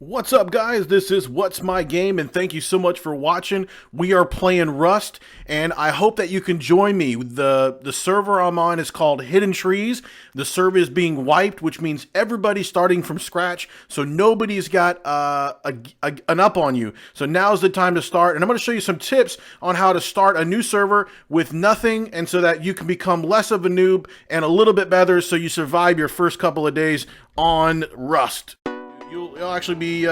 What's up, guys? This is What's My Game, and thank you so much for watching. We are playing Rust, and I hope that you can join me. The server I'm on is called Hidden Trees. The server is being wiped, which means everybody's starting from scratch, so nobody's got an up on you. So now's the time to start, and I'm going to show you some tips on how to start a new server with nothing, and so that you can become less of a noob and a little bit better, so you survive your first couple of days on Rust. You'll actually be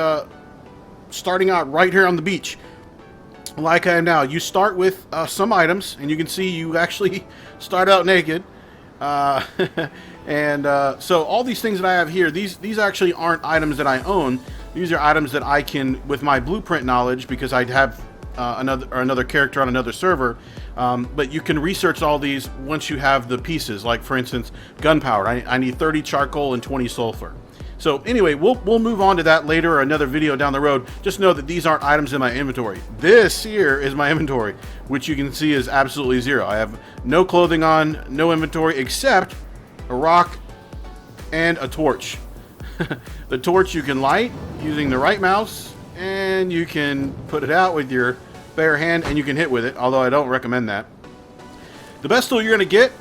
starting out right here on the beach, like I am now. You start with some items, and you can see you actually start out naked. So all these things that I have here, these actually aren't items that I own. These are items that I can, with my blueprint knowledge, because I have another character on another server. But you can research all these once you have the pieces. Like, for instance, gunpowder. I need 30 charcoal and 20 sulfur. So anyway, we'll move on to that later or another video down the road. Just know that these aren't items in my inventory. This here is my inventory, which you can see is absolutely zero. I have no clothing on, no inventory, except a rock and a torch. The torch you can light using the right mouse, and you can put it out with your bare hand, and you can hit with it, although I don't recommend that. The best tool you're going to get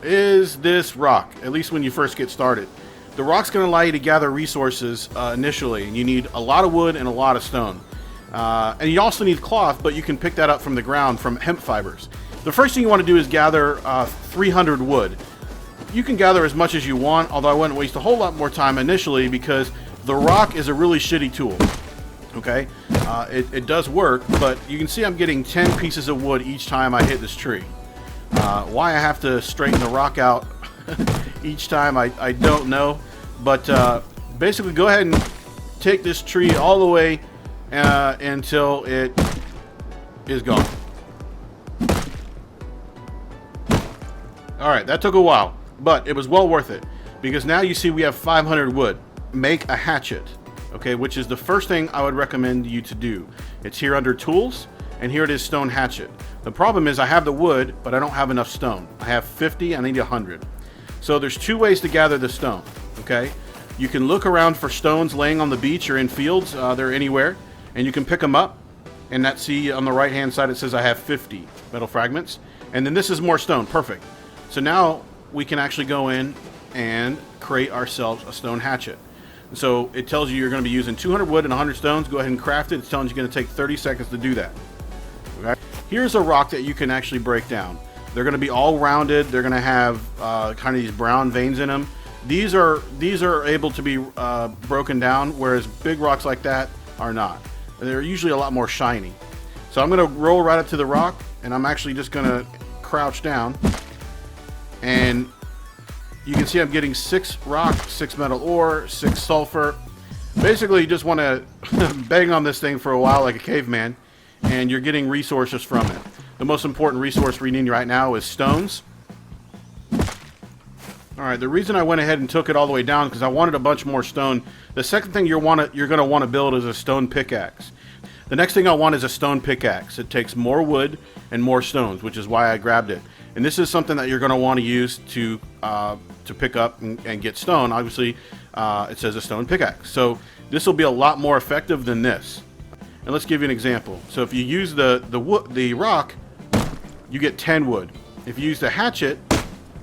is this rock, at least when you first get started. The rock's going to allow you to gather resources initially, and you need a lot of wood and a lot of stone. And you also need cloth, but you can pick that up from the ground from hemp fibers. The first thing you want to do is gather 300 wood. You can gather as much as you want, although I wouldn't waste a whole lot more time initially, because the rock is a really shitty tool. Okay, it does work, but you can see I'm getting 10 pieces of wood each time I hit this tree. Why I have to straighten the rock out each time, I don't know, but basically go ahead and take this tree all the way until it is gone. Alright, that took a while, but it was well worth it, because now you see we have 500 wood. Make a hatchet, okay, which is the first thing I would recommend you to do. It's here under tools, and here it is, stone hatchet. The problem is I have the wood, but I don't have enough stone. I have 50, I need 100. So there's two ways to gather the stone, okay? You can look around for stones laying on the beach or in fields, they're anywhere, and you can pick them up, and that, see on the right hand side it says I have 50 metal fragments, and then this is more stone, perfect. So now we can actually go in and create ourselves a stone hatchet. So it tells you you're going to be using 200 wood and 100 stones. Go ahead and craft it. It's telling you it's going to take 30 seconds to do that. Okay? Here's a rock that you can actually break down. They're going to be all rounded. They're going to have kind of these brown veins in them. These are able to be broken down, whereas big rocks like that are not. They're usually a lot more shiny. So I'm going to roll right up to the rock, and I'm actually just going to crouch down. And you can see I'm getting 6 rock, 6 metal ore, 6 sulfur. Basically, you just want to bang on this thing for a while like a caveman, and you're getting resources from it. The most important resource we need right now is stones. Alright, the reason I went ahead and took it all the way down because I wanted a bunch more stone. The second thing you're going to want to build is a stone pickaxe. The next thing I want is a stone pickaxe. It takes more wood and more stones, which is why I grabbed it. And this is something that you're going to want to use to pick up and get stone. Obviously, it says a stone pickaxe. So this will be a lot more effective than this. And let's give you an example. So if you use the rock, you get 10 wood. If you use the hatchet,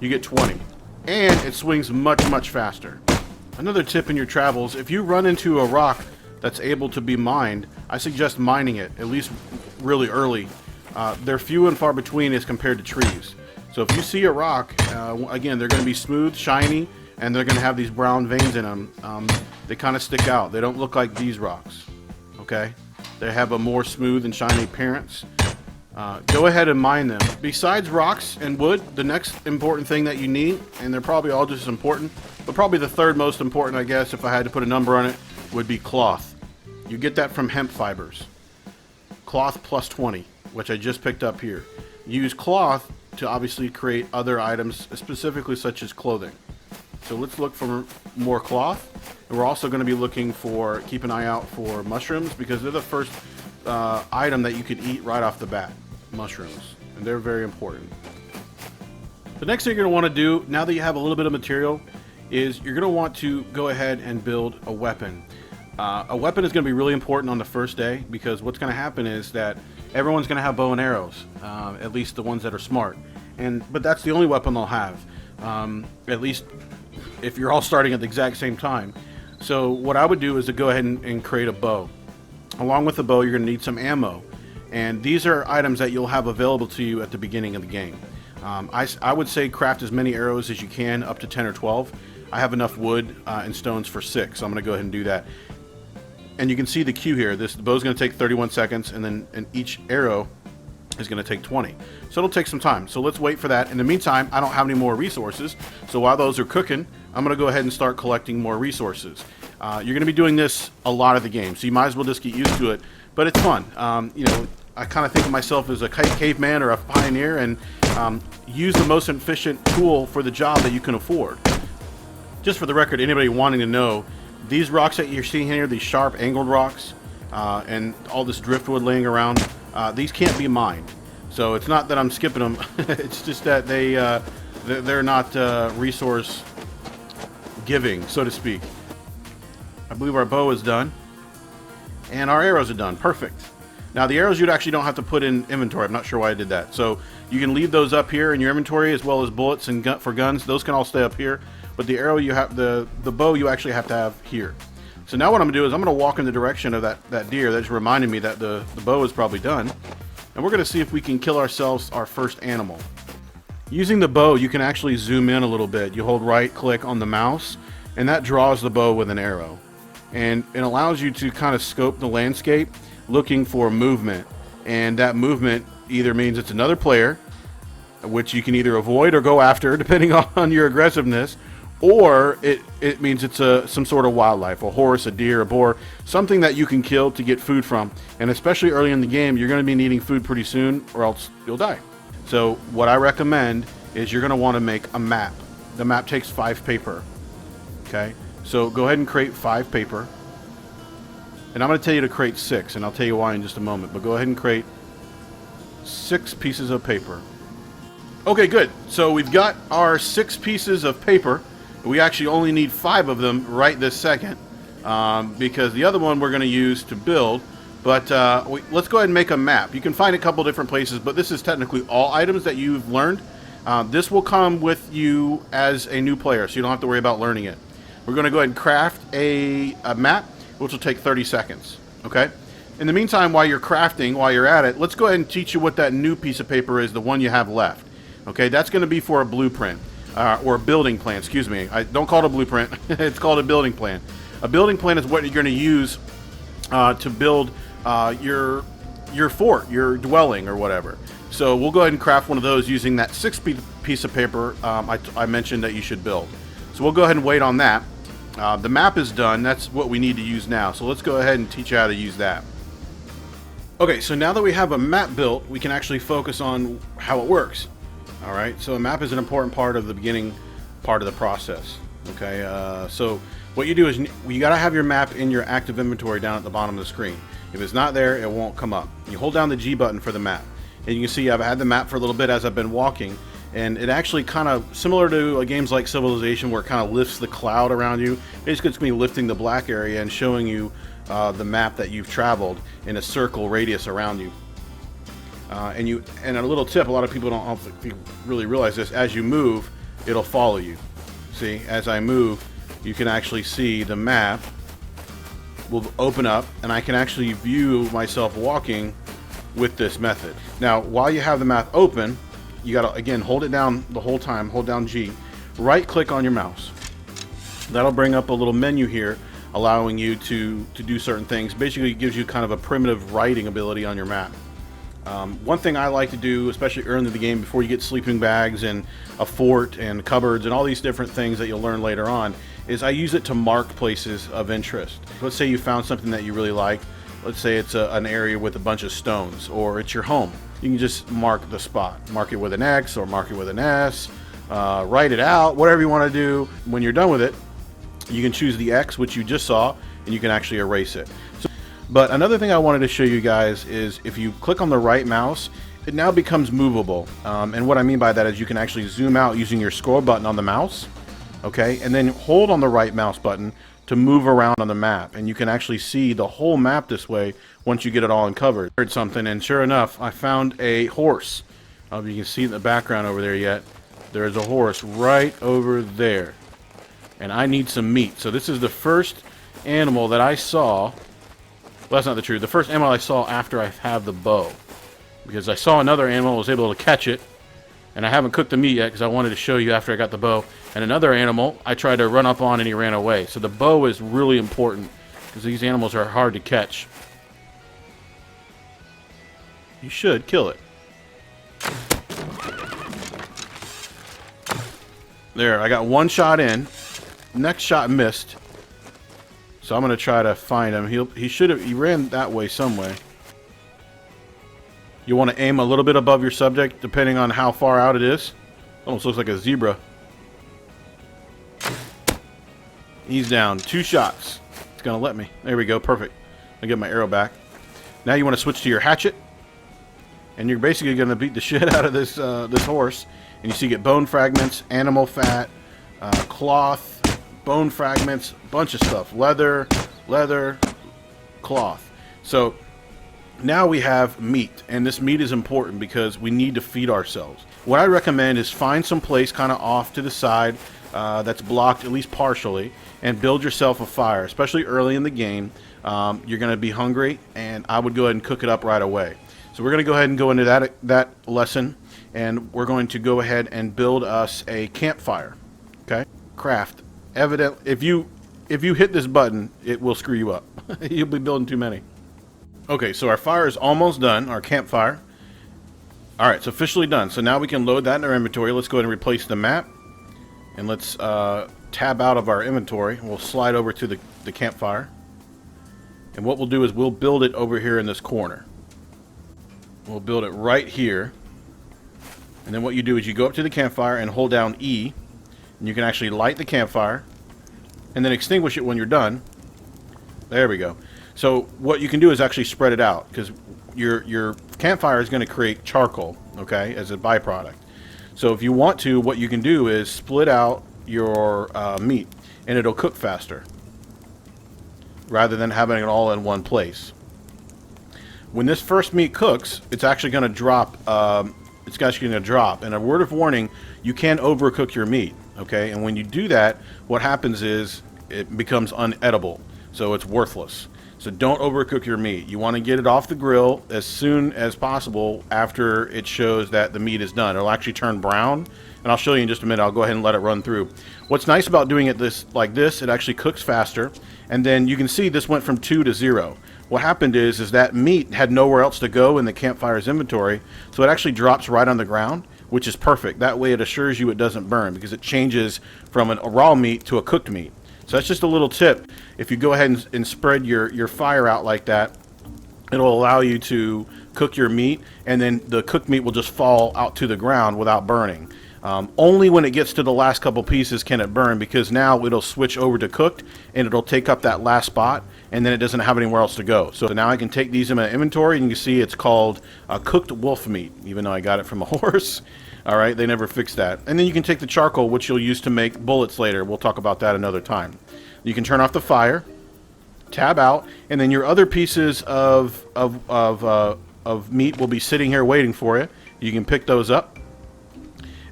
you get 20. And it swings much, much faster. Another tip in your travels, if you run into a rock that's able to be mined, I suggest mining it, at least really early. They're few and far between as compared to trees. So if you see a rock, again, they're going to be smooth, shiny, and they're going to have these brown veins in them. They kind of stick out. They don't look like these rocks, okay? They have a more smooth and shiny appearance. Go ahead and mine them. Besides rocks and wood, the next important thing that you need, and they're probably all just as important, but probably the third most important, I guess, if I had to put a number on it, would be cloth. You get that from hemp fibers. Cloth plus 20, which I just picked up here. Use cloth to obviously create other items, specifically such as clothing. So let's look for more cloth. And we're also going to be looking for, keep an eye out for mushrooms, because they're the first item that you could eat right off the bat. Mushrooms. And they're very important. The next thing you're going to want to do, now that you have a little bit of material, is you're going to want to go ahead and build a weapon. A weapon is going to be really important on the first day, because what's going to happen is that everyone's going to have bow and arrows, at least the ones that are smart. But that's the only weapon they'll have, at least if you're all starting at the exact same time. So what I would do is to go ahead and create a bow. Along with the bow, you're going to need some ammo. And these are items that you'll have available to you at the beginning of the game. I would say craft as many arrows as you can, up to 10 or 12. I have enough wood and stones for 6, so I'm going to go ahead and do that. And you can see the queue here. The bow's going to take 31 seconds, and each arrow is going to take 20. So it'll take some time. So let's wait for that. In the meantime, I don't have any more resources. So while those are cooking, I'm going to go ahead and start collecting more resources. You're going to be doing this a lot of the game, so you might as well just get used to it. But it's fun. You know, I kind of think of myself as a caveman or a pioneer, and use the most efficient tool for the job that you can afford. Just for the record, anybody wanting to know, these rocks that you're seeing here, these sharp angled rocks, and all this driftwood laying around, these can't be mined. So it's not that I'm skipping them. It's just that they're not resource giving, so to speak. I believe our bow is done, and our arrows are done. Perfect. Now the arrows you actually don't have to put in inventory. I'm not sure why I did that. So you can leave those up here in your inventory, as well as bullets and for guns. Those can all stay up here. But the arrow you have, the bow you actually have to have here. So now what I'm gonna do is I'm gonna walk in the direction of that deer. That just reminded me that the bow is probably done. And we're gonna see if we can kill ourselves our first animal. Using the bow, you can actually zoom in a little bit. You hold right click on the mouse, and that draws the bow with an arrow. And it allows you to kind of scope the landscape, looking for movement. And that movement either means it's another player, which you can either avoid or go after, depending on your aggressiveness, or it means it's some sort of wildlife, a horse, a deer, a boar, something that you can kill to get food from. And especially early in the game, you're going to be needing food pretty soon, or else you'll die. So what I recommend is you're going to want to make a map. The map takes 5 paper. Okay, so go ahead and create 5 paper. And I'm going to tell you to create 6, and I'll tell you why in just a moment. But go ahead and create 6 pieces of paper. Okay, good. So we've got our 6 pieces of paper. We actually only need 5 of them right this second, because the other one we're going to use to build. But let's go ahead and make a map. You can find a couple different places, but this is technically all items that you've learned. This will come with you as a new player, so you don't have to worry about learning it. We're going to go ahead and craft a map, which will take 30 seconds. Okay? In the meantime, while you're crafting, while you're at it, let's go ahead and teach you what that new piece of paper is, the one you have left. Okay, that's going to be for a blueprint, or a building plan, excuse me. I don't call it a blueprint. It's called a building plan. A building plan is what you're going to use to build your fort, your dwelling, or whatever. So we'll go ahead and craft one of those using that 6 piece of paper I mentioned that you should build. So we'll go ahead and wait on that. The map is done. That's what we need to use now. So let's go ahead and teach you how to use that. Okay, so now that we have a map built, we can actually focus on how it works. All right, so a map is an important part of the beginning part of the process. Okay, so what you do is you got to have your map in your active inventory down at the bottom of the screen. If it's not there, it won't come up. You hold down the G button for the map, and you can see I've had the map for a little bit as I've been walking, and it actually kind of similar to games like Civilization, where it kind of lifts the cloud around you. Basically, it's going to be lifting the black area and showing you the map that you've traveled in a circle radius around you. And a little tip, a lot of people don't really realize this, as you move, it'll follow you. See, as I move, you can actually see the map will open up, and I can actually view myself walking with this method. Now, while you have the map open, you gotta, again, hold it down the whole time, hold down G, right click on your mouse. That'll bring up a little menu here, allowing you to do certain things. Basically, it gives you kind of a primitive writing ability on your map. One thing I like to do, especially early in the game, before you get sleeping bags and a fort and cupboards and all these different things that you'll learn later on, is I use it to mark places of interest. Let's say you found something that you really like. Let's say it's an area with a bunch of stones, or it's your home. You can just mark the spot. Mark it with an X or mark it with an S. Write it out, whatever you want to do. When you're done with it, you can choose the X, which you just saw, and you can actually erase it. But another thing I wanted to show you guys is if you click on the right mouse, it now becomes movable. And what I mean by that is you can actually zoom out using your scroll button on the mouse, okay? And then hold on the right mouse button to move around on the map, and you can actually see the whole map this way once you get it all uncovered. I heard something, and sure enough, I found a horse. I don't know if you can see in the background over there yet. There's a horse right over there, and I need some meat. So this is the first animal that I saw. Well, that's not the truth. The first animal I saw after I have the bow, because I saw another animal, was able to catch it, and I haven't cooked the meat yet because I wanted to show you after I got the bow. And another animal I tried to run up on and he ran away. So the bow is really important because these animals are hard to catch. You should kill it. There, I got one shot in. Next shot missed. So I'm going to try to find him. He ran that way some way. You want to aim a little bit above your subject depending on how far out it is. Almost looks like a zebra. He's down. 2 shots. It's going to let me. There we go. Perfect. I get my arrow back. Now you want to switch to your hatchet. And you're basically going to beat the shit out of this this horse. And you see you get bone fragments, animal fat, cloth, bone fragments, bunch of stuff. Leather, cloth. So now we have meat. And this meat is important because we need to feed ourselves. What I recommend is find some place kind of off to the side that's blocked at least partially, and build yourself a fire, especially early in the game. You're going to be hungry, and I would go ahead and cook it up right away. So we're going to go ahead and go into that lesson, and we're going to go ahead and build us a campfire. Okay? Craft. Evident. If you hit this button, it will screw you up. You'll be building too many. Okay, so our fire is almost done, our campfire. All right, it's officially done. So now we can load that in our inventory. Let's go ahead and replace the map. And let's tab out of our inventory. We'll slide over to the campfire. And what we'll do is we'll build it over here in this corner. We'll build it right here. And then what you do is you go up to the campfire and hold down E. And you can actually light the campfire. And then extinguish it when you're done. There we go. So what you can do is actually spread it out. Because your campfire is going to create charcoal, okay, as a byproduct. So if you want to, what you can do is split out your meat, and it'll cook faster rather than having it all in one place. When this first meat cooks, it's actually going to drop. It's actually going to drop. And a word of warning: you can overcook your meat, okay? And when you do that, what happens is it becomes unedible, so it's worthless. So don't overcook your meat. You want to get it off the grill as soon as possible after it shows that the meat is done. It'll actually turn brown, and I'll show you in just a minute. I'll go ahead and let it run through. What's nice about doing it like this, it actually cooks faster, and then you can see this went from 2 to 0. What happened is that meat had nowhere else to go in the campfire's inventory, so it actually drops right on the ground, which is perfect. That way it assures you it doesn't burn because it changes from a raw meat to a cooked meat. So that's just a little tip. If you go ahead and spread your fire out like that, it'll allow you to cook your meat, and then the cooked meat will just fall out to the ground without burning. Only when it gets to the last couple pieces can it burn, because now it'll switch over to cooked, and it'll take up that last spot, and then it doesn't have anywhere else to go. So now I can take these in my inventory, and you can see it's called cooked wolf meat, even though I got it from a horse. All right, they never fixed that. And then you can take the charcoal, which you'll use to make bullets later. We'll talk about that another time. You can turn off the fire, tab out, and then your other pieces of meat will be sitting here waiting for you. You can pick those up.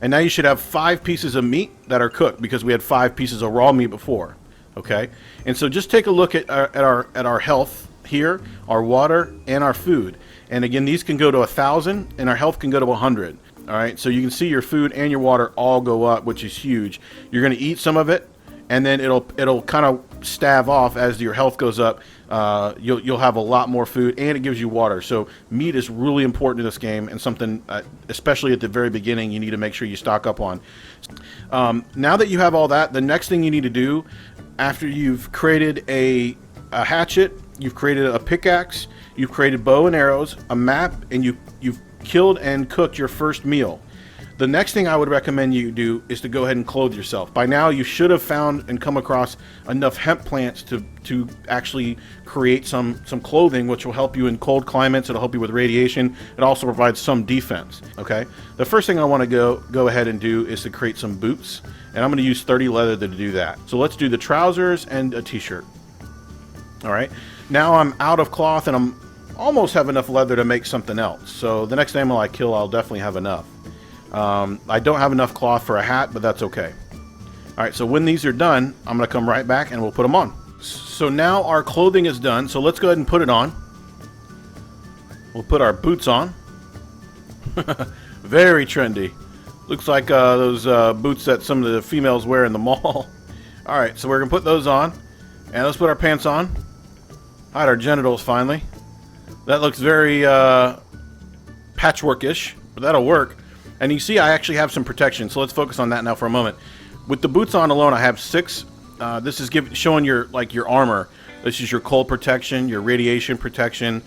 And now you should have 5 pieces of meat that are cooked, because we had 5 pieces of raw meat before. Okay? And so just take a look at our health here, our water, and our food. And again, these can go to 1,000, and our health can go to 100. All right, so you can see your food and your water all go up, which is huge. You're going to eat some of it, and then it'll kind of stave off as your health goes up. You'll have a lot more food, and it gives you water. So meat is really important in this game, and something, especially at the very beginning, you need to make sure you stock up on. Now that you have all that, the next thing you need to do, after you've created a hatchet, you've created a pickaxe, you've created bow and arrows, a map, and you've killed and cooked your first meal. The next thing I would recommend you do is to go ahead and clothe yourself. By now, you should have found and come across enough hemp plants to actually create some clothing, which will help you in cold climates. It'll help you with radiation. It also provides some defense. Okay. The first thing I want to go ahead and do is to create some boots, and I'm going to use 30 leather to do that. So let's do the trousers and a t-shirt. All right. Now I'm out of cloth, and I'm almost have enough leather to make something else. So the next animal I kill, I'll definitely have enough. I don't have enough cloth for a hat, but that's okay. All right, so when these are done, I'm going to come right back and we'll put them on. So now our clothing is done, so let's go ahead and put it on. We'll put our boots on. Very trendy. Looks like those boots that some of the females wear in the mall. All right, so we're going to put those on. And let's put our pants on. Hide our genitals finally. That looks very patchwork-ish, but that'll work. And you see I actually have some protection, so let's focus on that now for a moment. With the boots on alone, I have 6. This is showing your armor. This is your cold protection, your radiation protection.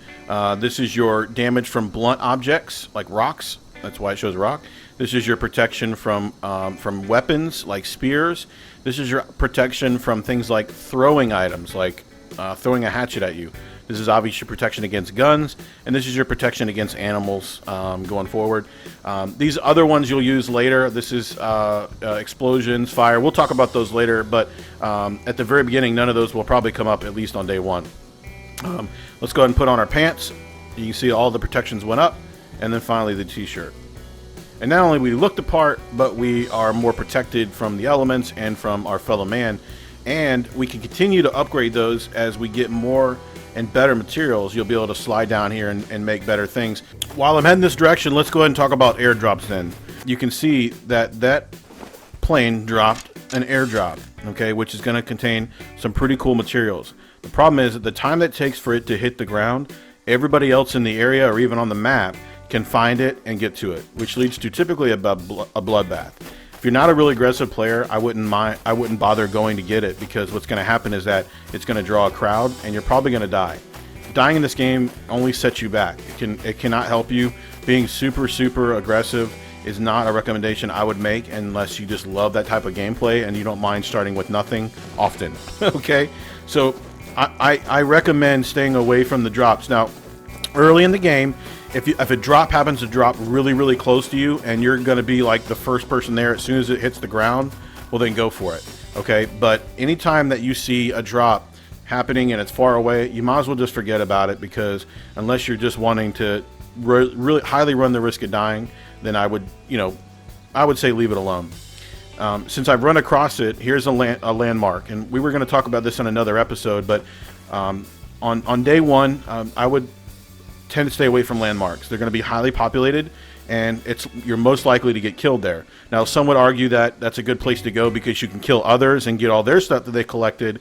This is your damage from blunt objects, like rocks. That's why it shows rock. This is your protection from weapons, like spears. This is your protection from things like throwing items, like throwing a hatchet at you. This is obviously your protection against guns, and this is your protection against animals going forward. These other ones you'll use later. This is explosions, fire. We'll talk about those later, but at the very beginning, none of those will probably come up, at least on day 1. Let's go ahead and put on our pants. You can see all the protections went up, and then finally the t-shirt. And not only we look the part, but we are more protected from the elements and from our fellow man, and we can continue to upgrade those as we get more and better materials. You'll be able to slide down here and make better things. While I'm heading this direction, let's go ahead and talk about airdrops then. You can see that plane dropped an airdrop, okay, which is going to contain some pretty cool materials. The problem is that the time that it takes for it to hit the ground, everybody else in the area or even on the map can find it and get to it, which leads to typically a bloodbath. If you're not a really aggressive player, I wouldn't bother going to get it, because what's going to happen is that it's going to draw a crowd and you're probably going to die. Dying in this game only sets you back. It cannot help you. Being super aggressive is not a recommendation I would make unless you just love that type of gameplay and you don't mind starting with nothing often. Okay, so I recommend staying away from the drops. Now, early in the game, if a drop happens to drop really close to you and you're going to be like the first person there as soon as it hits the ground, well then go for it. Okay, but anytime that you see a drop happening and it's far away, you might as well just forget about it, because unless you're just wanting to really highly run the risk of dying, then I would say leave it alone. Since I've run across it, here's a landmark, and we were going to talk about this in another episode, but on day 1, I would tend to stay away from landmarks. They're going to be highly populated, and you're most likely to get killed there. Now, some would argue that that's a good place to go because you can kill others and get all their stuff that they collected,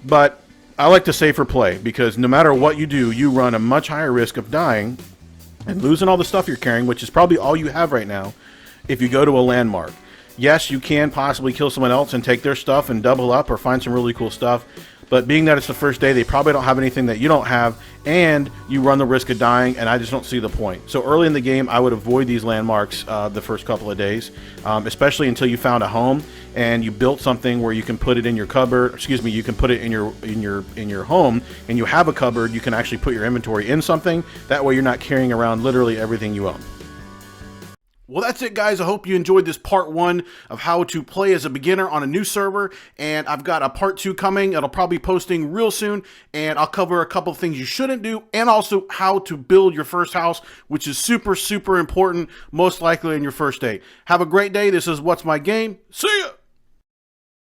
but I like the safer play, because no matter what you do, you run a much higher risk of dying and losing all the stuff you're carrying, which is probably all you have right now, if you go to a landmark. Yes, you can possibly kill someone else and take their stuff and double up or find some really cool stuff, but being that it's the first day, they probably don't have anything that you don't have, and you run the risk of dying, and I just don't see the point. So early in the game, I would avoid these landmarks the first couple of days, especially until you found a home and you built something where you can put it in your cupboard. Excuse me, you can put it in your home, and you have a cupboard. You can actually put your inventory in something. That way, you're not carrying around literally everything you own. Well, that's it, guys. I hope you enjoyed this part 1 of how to play as a beginner on a new server, and I've got a part 2 coming. It'll probably be posting real soon, and I'll cover a couple of things you shouldn't do, and also how to build your first house, which is super important, most likely in your first day. Have a great day. This is What's My Game. See ya!